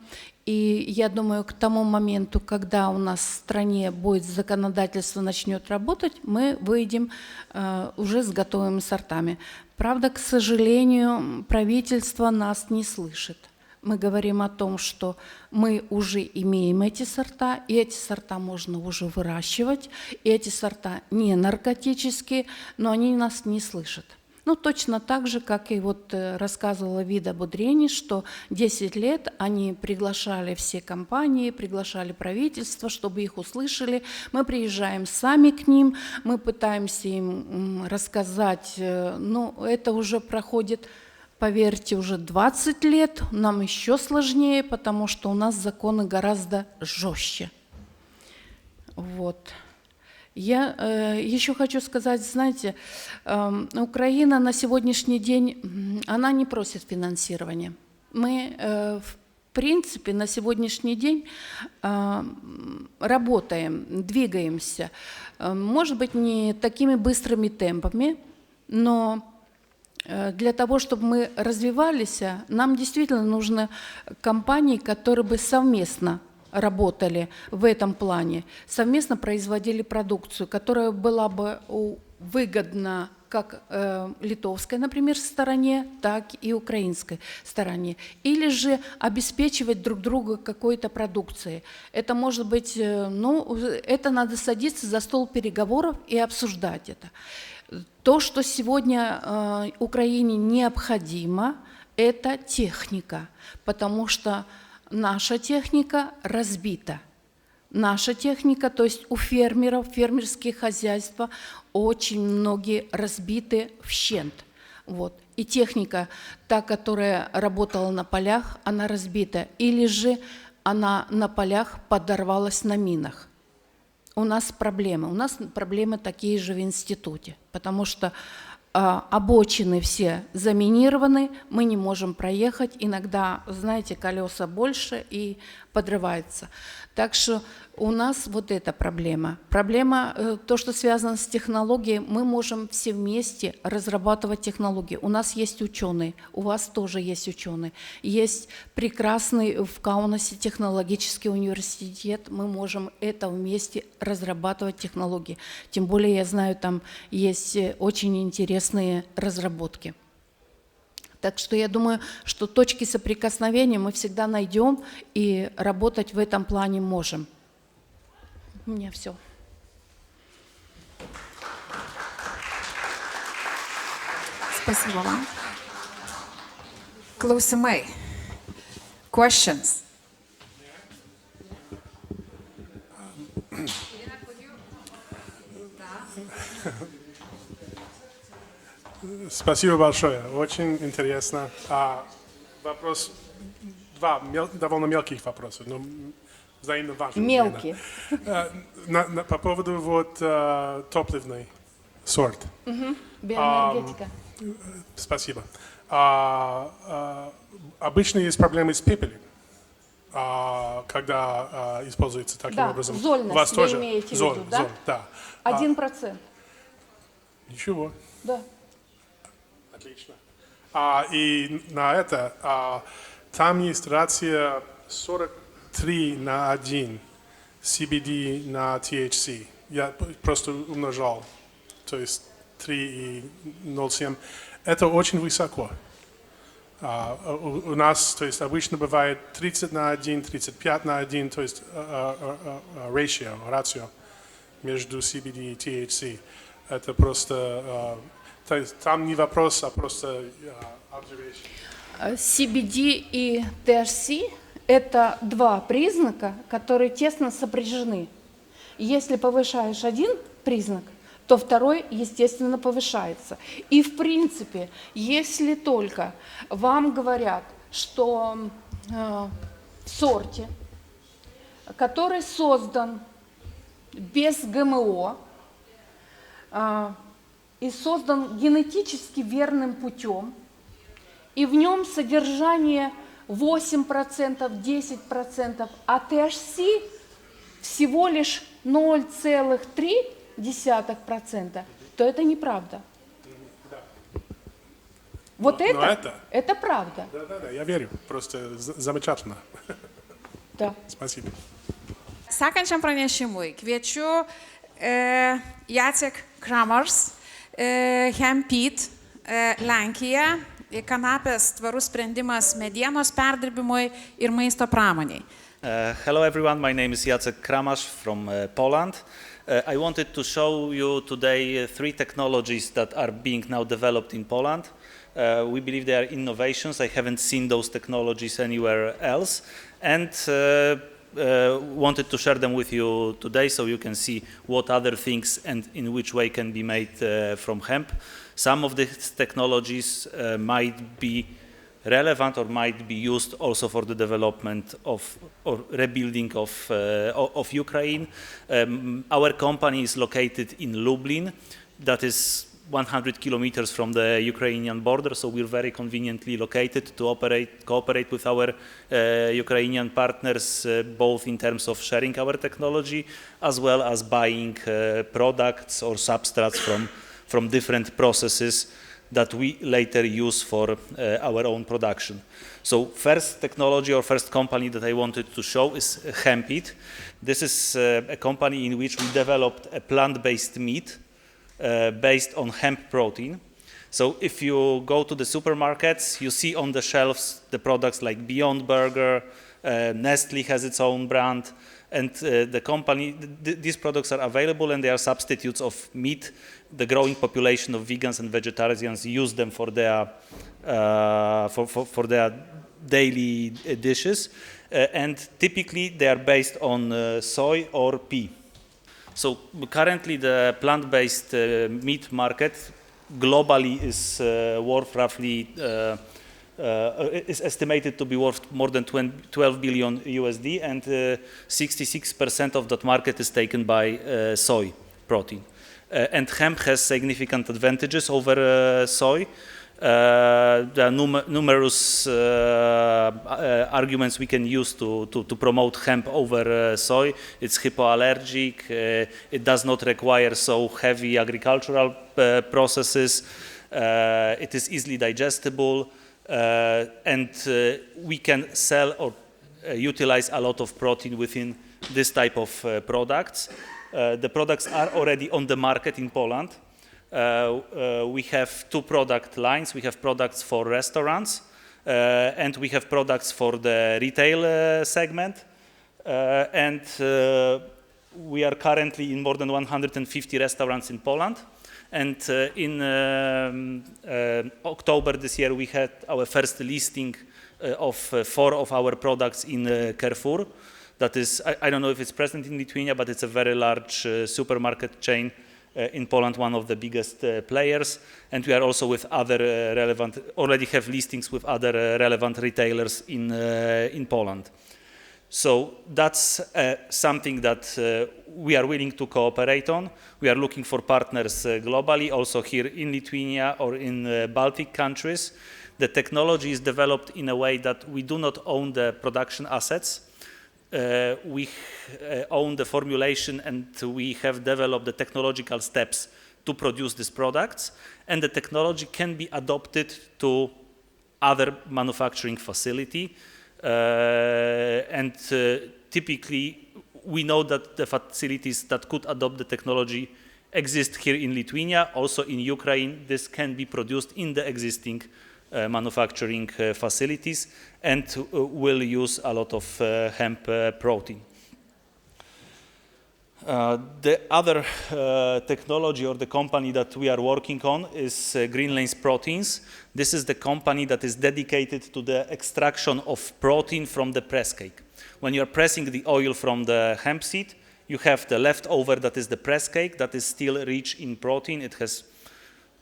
Speaker 5: И я думаю, к тому моменту, когда у нас в стране будет законодательство начнет работать, мы выйдем уже с готовыми сортами. Правда, к сожалению, правительство нас не слышит. Мы говорим о том, что мы уже имеем эти сорта, и эти сорта можно уже выращивать, и эти сорта не наркотические, но они нас не слышат. Ну, точно так же, как и вот рассказывала Вида Будрени, что 10 лет они приглашали все компании, приглашали правительство, чтобы их услышали. Мы приезжаем сами к ним, мы пытаемся им рассказать, ну, это уже проходит, поверьте, уже 20 лет, нам еще сложнее, потому что у нас законы гораздо жестче. Вот. Я еще хочу сказать, знаете, Украина на сегодняшний день, она не просит финансирования. Мы, в принципе, на сегодняшний день работаем, двигаемся. Может быть, не такими быстрыми темпами, но для того, чтобы мы развивались, нам действительно нужны компании, которые бы совместно работали в этом плане, совместно производили продукцию, которая была бы выгодна как литовской, например, стороне, так и украинской стороне. Или же обеспечивать друг друга какой-то продукцией. Это может быть, ну, это надо садиться за стол переговоров и обсуждать это. То, что сегодня Украине необходимо, это техника, потому что наша техника разбита. Наша техника, то есть у фермеров, фермерские хозяйства очень многие разбиты вщент. Вот. И техника, та, которая работала на полях, она разбита. Или же она на полях подорвалась на минах. У нас проблемы такие же в институте, потому что обочины все заминированы, мы не можем проехать, иногда, знаете, колеса больше и подрываются. Так что у нас вот эта проблема. Проблема, то, что связано с технологией, мы можем все вместе разрабатывать технологии. У нас есть ученые, у вас тоже есть ученые. Есть прекрасный в Каунасе технологический университет, мы можем это вместе разрабатывать технологии. Тем более, я знаю, там есть очень интересные разработки. Так что я думаю, что точки соприкосновения мы всегда найдем и работать в этом плане можем. У меня все.
Speaker 1: Спасибо вам. Klausimai. Questions.
Speaker 4: Спасибо большое, очень интересно. Вопрос, два довольно мелких вопросов, но взаимно важных.
Speaker 5: Мелкие.
Speaker 4: По поводу вот топливный сорт.
Speaker 5: Биоэнергетика.
Speaker 4: Спасибо. Обычно есть проблемы с пепелем, когда используется таким образом.
Speaker 5: Зольность,
Speaker 4: у вас
Speaker 5: вы
Speaker 4: тоже
Speaker 5: имеете в виду, да?
Speaker 4: Да.
Speaker 5: 1%.
Speaker 4: Ничего.
Speaker 5: Да.
Speaker 4: Отлично. И на это, там есть рация 43:1 CBD на THC. Я просто умножал, то есть 3,07. Это очень высоко. У нас, то есть обычно бывает 30:1, 35:1, то есть рацио между CBD и THC. Это просто, то есть там не вопрос, а просто observation.
Speaker 5: CBD и THC – это два признака, которые тесно сопряжены. Если повышаешь один признак, то второй, естественно, повышается. И, в принципе, если только вам говорят, что в сорте, который создан без ГМО и создан генетически верным путем, и в нем содержание 8%, 10%, а THC всего лишь 0,3%, то это неправда.
Speaker 4: Да.
Speaker 5: Вот
Speaker 4: но
Speaker 5: это правда.
Speaker 4: Да, я верю, просто замечательно.
Speaker 5: Да.
Speaker 4: Спасибо.
Speaker 1: Sekančiam pranešimui kviečiu Jacek Kramarz, Hemp Lenkija, kanapės tvarus sprendimas medienos perdirbimui ir maisto pramoniai.
Speaker 6: Hello everyone, my name is Jacek Kramarz from Poland. I wanted to show you today three technologies that are being now developed in Poland. We believe they are innovations. I haven't seen those technologies anywhere else, and wanted to share them with you today so you can see what other things and in which way can be made from hemp. Some of these technologies might be relevant or might be used also for the development of or rebuilding of Ukraine. Our company is located in Lublin, that is 100 kilometers from the Ukrainian border, so we're very conveniently located to cooperate with our Ukrainian partners, both in terms of sharing our technology as well as buying products or substrates from different processes that we later use for our own production. So first technology or first company that I wanted to show is Hemp. This is a company in which we developed a plant-based meat based on hemp protein. So if you go to the supermarkets, you see on the shelves the products like Beyond Burger, Nestle has its own brand, and the company, these products are available and they are substitutes of meat. The growing population of vegans and vegetarians use them for their daily dishes, and typically they are based on soy or pea. So currently the plant-based meat market globally is worth roughly, is estimated to be worth more than 12 billion USD, and 66% of that market is taken by soy protein. And hemp has significant advantages over soy. There are numerous arguments we can use to promote hemp over soy. It's hypoallergic, it does not require so heavy agricultural processes, it is easily digestible, and we can sell or utilize a lot of protein within this type of products. The products are already on the market in Poland. We have two product lines. We have products for restaurants and we have products for the retail segment. And we are currently in more than 150 restaurants in Poland. And in October this year, we had our first listing of 4 of our products in Carrefour. That is, I don't know if it's present in Lithuania, but it's a very large supermarket chain in Poland, one of the biggest players, and we are also with other relevant, already have listings with other relevant retailers in Poland. So that's something that we are willing to cooperate on. We are looking for partners globally, also here in Lithuania or in Baltic countries. The technology is developed in a way that we do not own the production assets. We own the formulation, and we have developed the technological steps to produce these products, and the technology can be adopted to other manufacturing facility, and typically we know that the facilities that could adopt the technology exist here in Lithuania. Also in Ukraine, this can be produced in the existing manufacturing facilities and will use a lot of hemp protein. The other technology or the company that we are working on is Green Lanes Proteins. This is the company that is dedicated to the extraction of protein from the press cake. When you are pressing the oil from the hemp seed, you have the leftover that is the press cake that is still rich in protein. It has,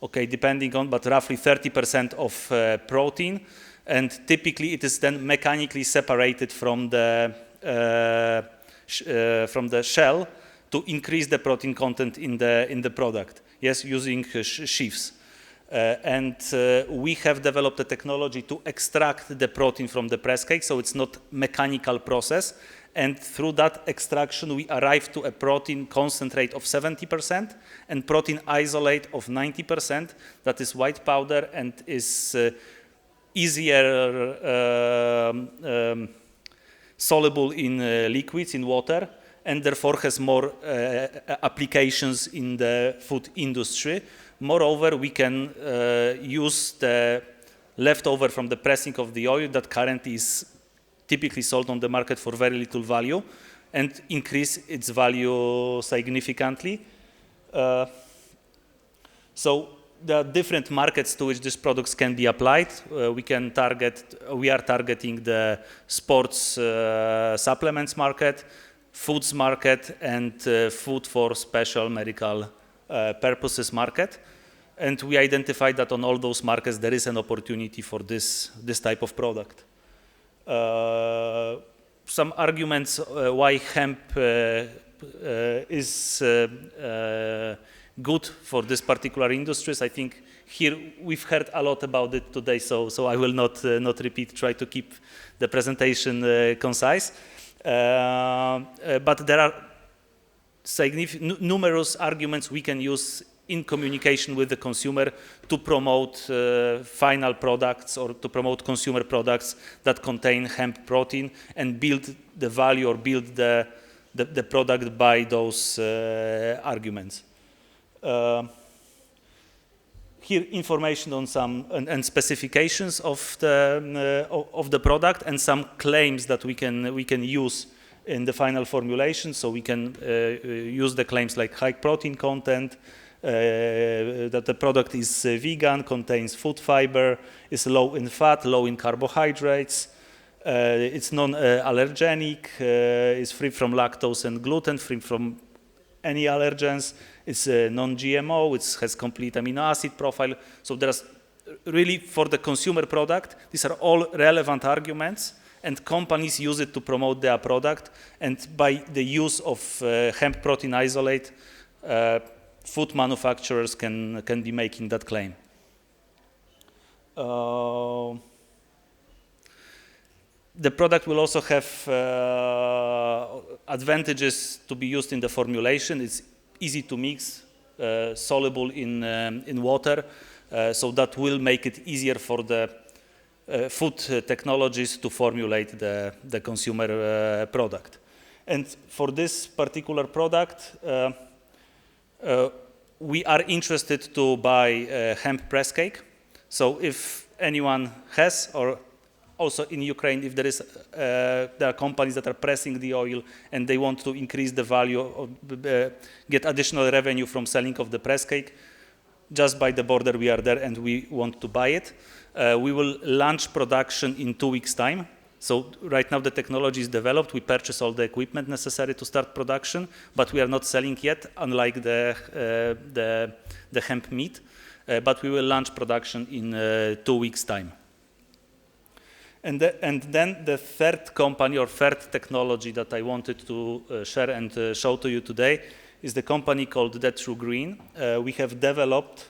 Speaker 6: okay, depending on, but roughly 30% of protein, and typically it is then mechanically separated from the shell to increase the protein content in the product. Yes, using sheaves. And we have developed a technology to extract the protein from the press cake, so it's not mechanical process. And through that extraction, we arrive to a protein concentrate of 70% and protein isolate of 90%. That is white powder and is easier soluble in liquids, in water, and therefore has more applications in the food industry. Moreover, we can use the leftover from the pressing of the oil that currently is typically sold on the market for very little value and increase its value significantly. So there are different markets to which these products can be applied. We are targeting the sports supplements market, foods market, and food for special medical purposes market. And we identified that on all those markets there is an opportunity for this type of product. Some arguments why hemp is good for this particular industries. I think here we've heard a lot about it today, so I will not repeat. Try to keep the presentation concise. But there are numerous arguments we can use in communication with the consumer to promote final products or to promote consumer products that contain hemp protein and build the value or build the product by those arguments. Here information on some and specifications of the product and some claims that we can use in the final formulation. So we can use the claims like high protein content, that the product is vegan, contains food fiber, is low in fat, low in carbohydrates, it's non-allergenic, is free from lactose and gluten, free from any allergens, it's non-GMO, it has complete amino acid profile. So there's really, for the consumer product, these are all relevant arguments, and companies use it to promote their product. And by the use of hemp protein isolate, food manufacturers can be making that claim. The product will also have advantages to be used in the formulation. It's easy to mix, soluble in water, so that will make it easier for the food technologies to formulate the consumer product. And for this particular product, we are interested to buy hemp press cake. So if anyone has, or also in Ukraine, if there are companies that are pressing the oil and they want to increase the value, of, get additional revenue from selling of the press cake, just by the border we are there and we want to buy it. We will launch production in 2 weeks' time. So right now the technology is developed. We purchase all the equipment necessary to start production, but we are not selling yet, unlike the hemp meat. But we will launch production in 2 weeks' time. And then the third company or third technology that I wanted to share and show to you today is the company called Dead True Green. We have developed,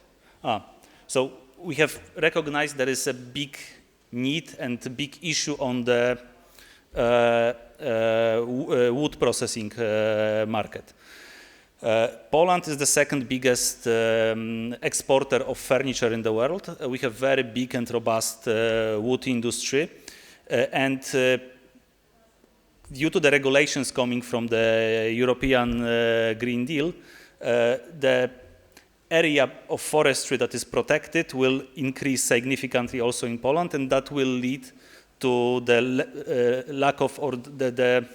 Speaker 6: so we have recognized there is a big need and a big issue on the wood processing market. Poland is the second biggest exporter of furniture in the world. We have very big and robust wood industry. And due to the regulations coming from the European Green Deal, the area of forestry that is protected will increase significantly also in Poland, and that will lead to the lack of, or the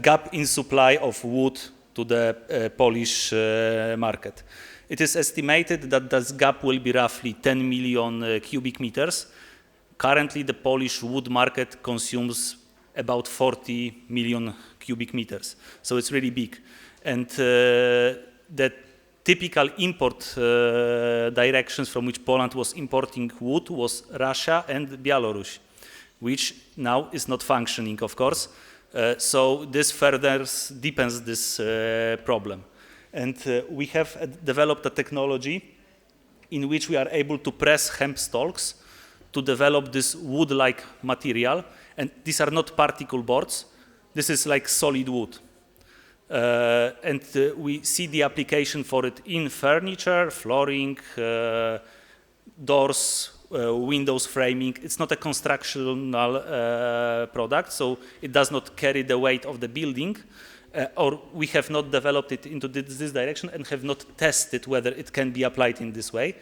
Speaker 6: gap in supply of wood to the Polish market. It is estimated that this gap will be roughly 10 million cubic meters. Currently, the Polish wood market consumes about 40 million cubic meters, so it's really big. And the typical import directions from which Poland was importing wood was Russia and Belarus, which now is not functioning, of course. So this further deepens this problem. And we have developed a technology in which we are able to press hemp stalks to develop this wood-like material. And these are not particle boards. This is like solid wood. And we see the application for it in furniture, flooring, doors, windows framing. It's not a constructional product, so it does not carry the weight of the building, or we have not developed it into this direction and have not tested whether it can be applied in this way.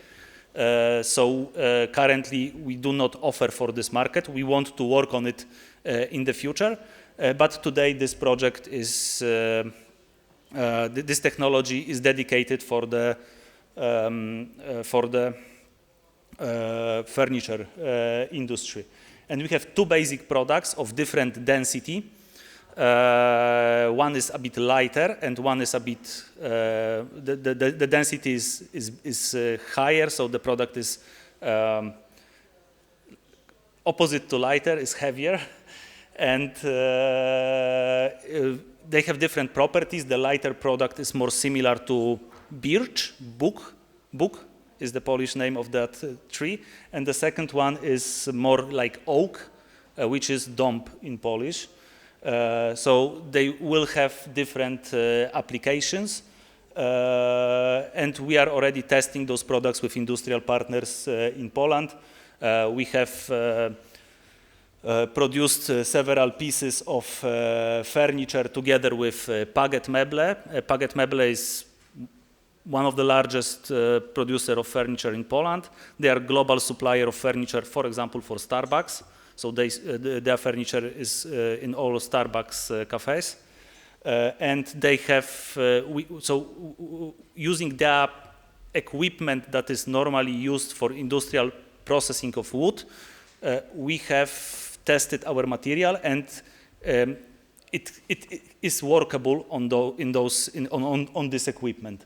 Speaker 6: So currently we do not offer for this market. We want to work on it in the future, but today this project is, this technology is dedicated for the furniture industry. And we have two basic products of different density. One is a bit lighter and one is a bit, the density is higher, so the product is opposite to lighter, is heavier. And they have different properties. The lighter product is more similar to birch, buk is the Polish name of that tree. And the second one is more like oak, which is dąb in Polish. So they will have different applications. And we are already testing those products with industrial partners in Poland. We have produced several pieces of furniture together with Paget Meble. Paget Meble is one of the largest producer of furniture in Poland. They are global supplier of furniture, for example, for Starbucks. So their furniture is in all Starbucks cafes. And they have, using their equipment that is normally used for industrial processing of wood, we have tested our material, and it is workable on this equipment.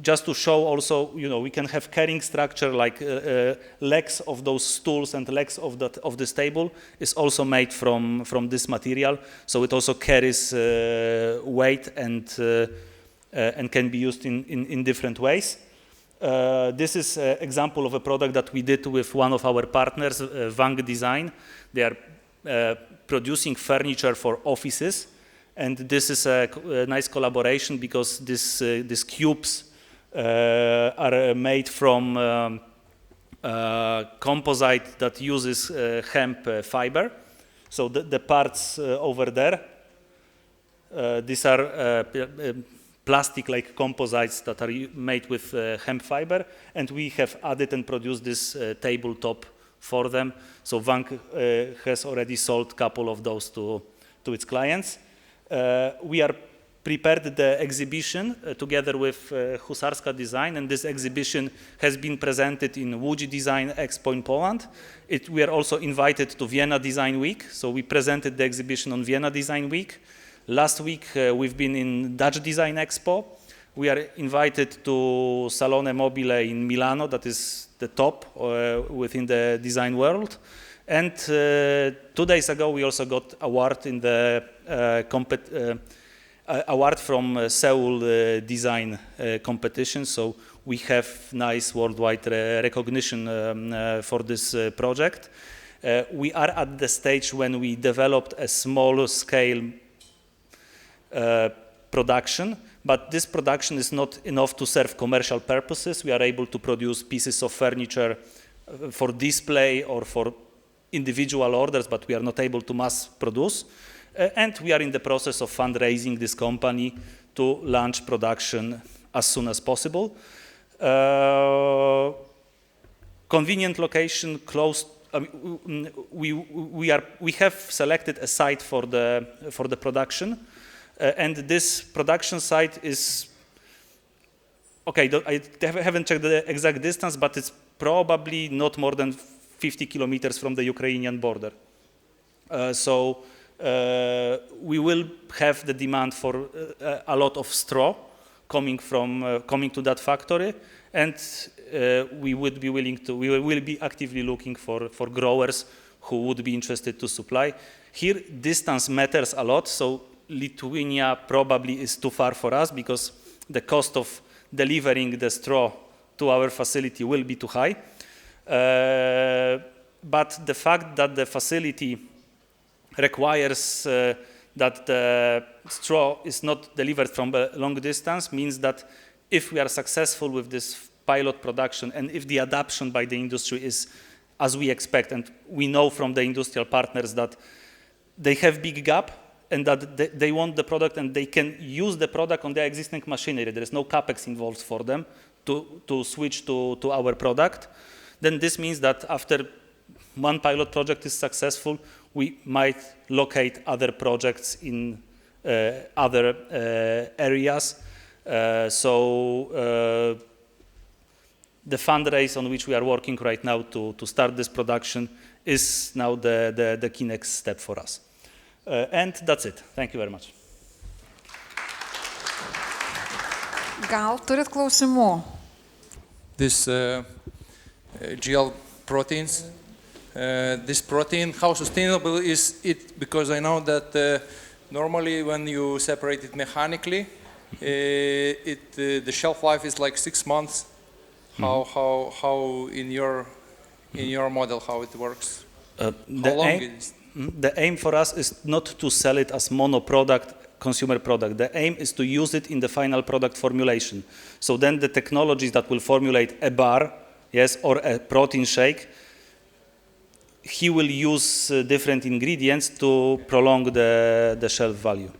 Speaker 6: Just to show also, we can have carrying structure like legs of those stools and legs of this table is also made from this material. So it also carries weight and can be used in different ways. This is an example of a product that we did with one of our partners, Wang Design. They are producing furniture for offices. And this is a nice collaboration because these cubes are made from composite that uses hemp fiber. So the parts over there, these are plastic-like composites that are made with hemp fiber, and we have added and produced this tabletop for them. So Wang has already sold a couple of those to its clients. We are prepared the exhibition together with Husarska Design, and this exhibition has been presented in Łódź Design Expo in Poland. We are also invited to Vienna Design Week, so we presented the exhibition on Vienna Design Week. Last week we've been in Dutch Design Expo. We are invited to Salone Mobile in Milano, that is the top within the design world. And 2 days ago, we also got award in the award from Seoul Design competition. So we have nice worldwide recognition for this project. We are at the stage when we developed a small scale production, but this production is not enough to serve commercial purposes. We are able to produce pieces of furniture for display or for individual orders, but we are not able to mass produce. And we are in the process of fundraising this company to launch production as soon as possible. Convenient location, close. We have selected a site for the production, and this production site is okay. I haven't checked the exact distance, but it's probably not more than 50 kilometers from the Ukrainian border. So we will have the demand for a lot of straw coming to that factory, and we would be willing to. We will be actively looking for growers who would be interested to supply. Here, distance matters a lot. So Lithuania probably is too far for us because the cost of delivering the straw to our facility will be too high. But the fact that the facility requires that the straw is not delivered from a long distance means that if we are successful with this pilot production and if the adoption by the industry is as we expect, and we know from the industrial partners that they have big gap and that they want the product and they can use the product on their existing machinery. There is no capex involved for them to switch to our product. Then this means that after one pilot project is successful, we might locate other projects in other areas. So the fundraise on which we are working right now to start this production is now the key next step for us. And that's it. Thank you very much.
Speaker 1: Gal turit klausimų?
Speaker 7: This GL proteins, this protein, how sustainable is it? Because I know that normally when you separate it mechanically, the shelf life is like 6 months. How in your model how it works? How long it is?
Speaker 6: The aim for us is not to sell it as mono product, consumer product. The aim is to use it in the final product formulation. So then the technologies that will formulate a bar, yes, or a protein shake, he will use different ingredients to prolong the shelf value.